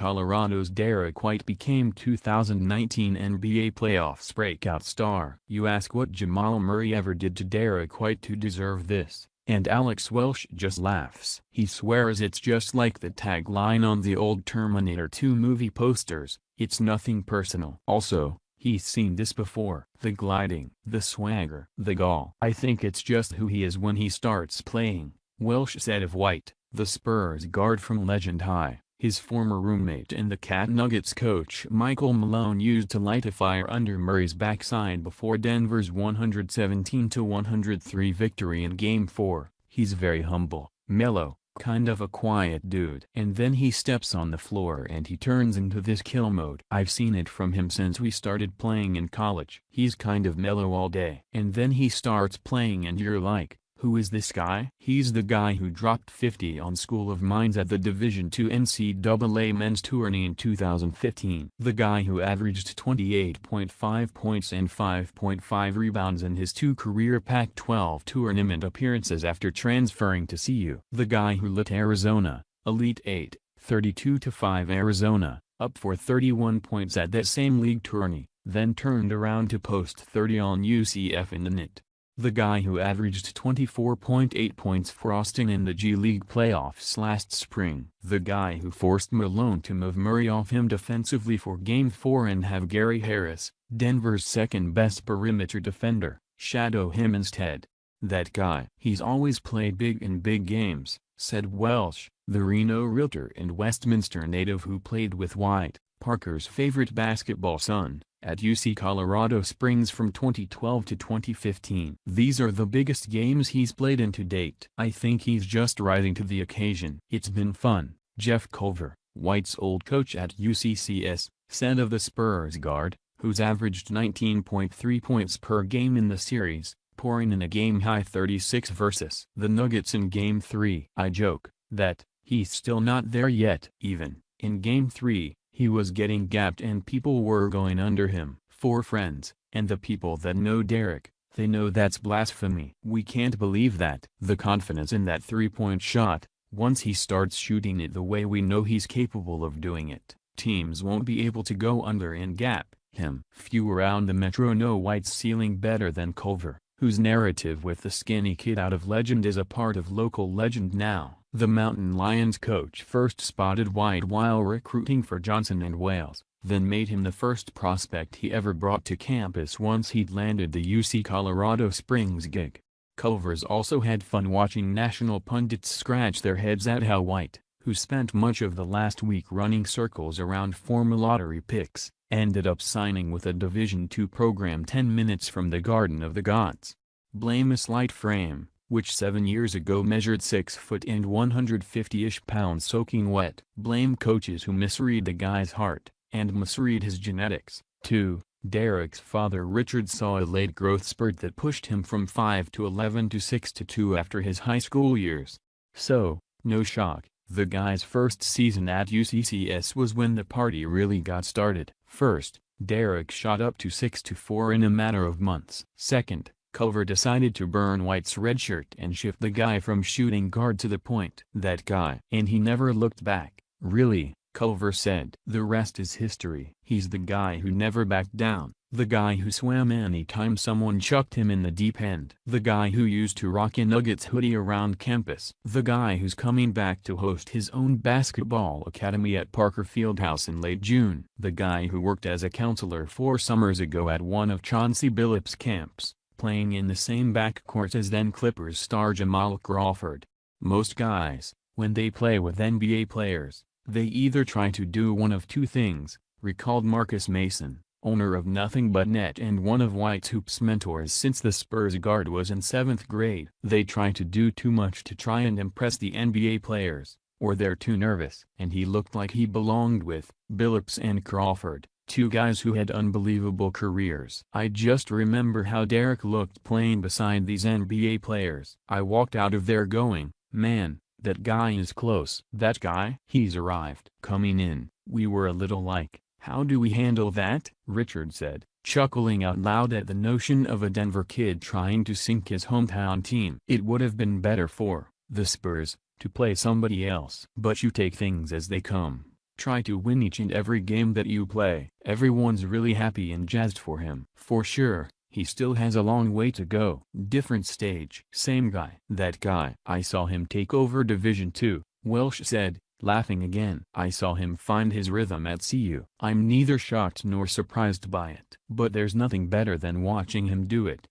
Colorado's Derrick White became 2019 NBA playoffs breakout star. You ask what Jamal Murray ever did to Derrick White to deserve this, and Alex Welsh just laughs. He swears it's just like the tagline on the old Terminator 2 movie posters, "It's nothing personal." Also, he's seen this before. The gliding, the swagger, the gall. "I think it's just who he is when he starts playing," Welsh said of White, the Spurs guard from Legend High. His former roommate and the Cat Nuggets coach Michael Malone used to light a fire under Murray's backside before Denver's 117-103 victory in Game 4. "He's very humble, mellow, kind of a quiet dude. And then he steps on the floor and he turns into this kill mode. I've seen it from him since we started playing in college. He's kind of mellow all day. And then he starts playing and you're like, who is this guy? He's the guy who dropped 50 on School of Mines at the Division II NCAA men's tourney in 2015. The guy who averaged 28.5 points and 5.5 rebounds in his 2 career Pac-12 tournament appearances after transferring to CU. The guy who lit Arizona, Elite 8, 32-5 Arizona, up for 31 points at that same league tourney, then turned around to post 30 on UCF in the NIT. The guy who averaged 24.8 points for Austin in the G League playoffs last spring. The guy who forced Malone to move Murray off him defensively for Game 4 and have Gary Harris, Denver's second-best perimeter defender, shadow him instead. That guy. He's always played big in big games, said Welsh, the Reno realtor and Westminster native who played with White, Parker's favorite basketball son, at UC Colorado Springs from 2012 to 2015. These are the biggest games he's played in to date. I think he's just rising to the occasion. It's been fun, Jeff Culver, White's old coach at UCCS, said of the Spurs guard, who's averaged 19.3 points per game in the series, pouring in a game-high 36 versus the Nuggets in Game 3. "I joke that he's still not there yet. Even in Game 3, he was getting gapped and people were going under him. For friends, and the people that know Derrick, they know that's blasphemy. We can't believe that." The confidence in that three-point shot, once he starts shooting it the way we know he's capable of doing it, teams won't be able to go under and gap him. Few around the Metro know White's ceiling better than Culver, whose narrative with the skinny kid out of Legend is a part of local legend now. The Mountain Lions coach first spotted White while recruiting for Johnson and Wales, then made him the first prospect he ever brought to campus once he'd landed the UC Colorado Springs gig. Culver's also had fun watching national pundits scratch their heads at how White, who spent much of the last week running circles around former lottery picks, ended up signing with a Division II program 10 minutes from the Garden of the Gods. Blame a slight frame, which 7 years ago measured 6 foot and 150-ish pounds soaking wet. Blame coaches who misread the guy's heart, and misread his genetics, too. Derrick's father Richard saw a late growth spurt that pushed him from 5 to 11 to 6 to 2 after his high school years. So, no shock, the guy's first season at UCCS was when the party really got started. First, Derrick shot up to 6'4" in a matter of months. Second, Culver decided to burn White's red shirt and shift the guy from shooting guard to the point. That guy. And he never looked back. Really, Culver said. The rest is history. He's the guy who never backed down. The guy who swam anytime someone chucked him in the deep end. The guy who used to rock a Nuggets hoodie around campus. The guy who's coming back to host his own basketball academy at Parker Fieldhouse in late June. The guy who worked as a counselor 4 summers ago at one of Chauncey Billups' camps, playing in the same backcourt as then Clippers star Jamal Crawford. Most guys, when they play with NBA players, they either try to do one of two things, recalled Marcus Mason, owner of Nothing But Net and one of White's hoops mentors since the Spurs guard was in 7th grade. They try to do too much to try and impress the NBA players, or they're too nervous. And he looked like he belonged with Billups and Crawford, 2 guys who had unbelievable careers. I just remember how Derrick looked playing beside these NBA players. I walked out of there going, man, that guy is close. That guy? He's arrived. Coming in, we were a little like, how do we handle that? Richard said, chuckling out loud at the notion of a Denver kid trying to sink his hometown team. It would have been better for the Spurs to play somebody else. But you take things as they come. Try to win each and every game that you play. Everyone's really happy and jazzed for him. For sure, he still has a long way to go. Different stage. Same guy. That guy. I saw him take over Division 2, Welsh said, laughing again. I saw him find his rhythm at CU. I'm neither shocked nor surprised by it. But there's nothing better than watching him do it.